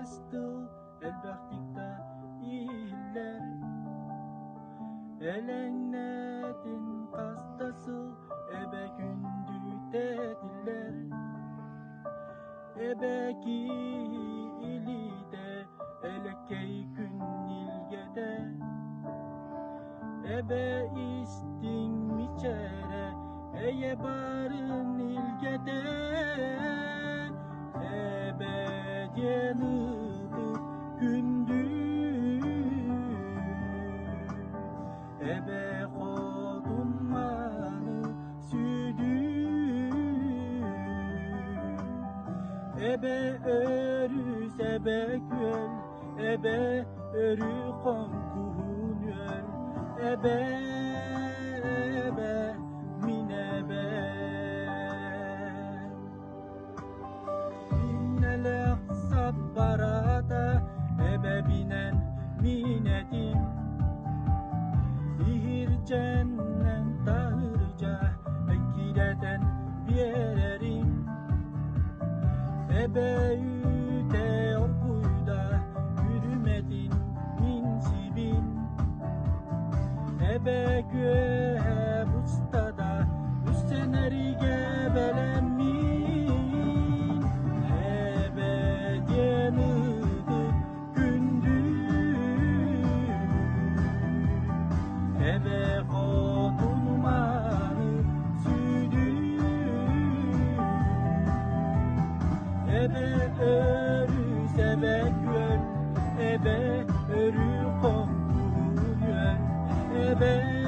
estil elbaktikta iller Elennetin kastasıl ebe gündü dediler Ebeki ilide elekey gün ilgede Ebe istin miçere eye barın ilgede Ebe yanıdı gündüz Ebe kodummanı südü Ebe örüs ebe göl Ebe örü konkuhun yöl Ebe minebe Binnele aksat barada Ebe binen minedim İhir cennet tahırca Ekireden biyerim Ebe yüde orkuyda Yürümedin minsibin Ebe göğe bustada Üsteneri gebelenmin Ebe yanıdı gündüz Ebe kodulmanı südü Ebe örüs ebe göl Ebe örü konduğu yöl Ebe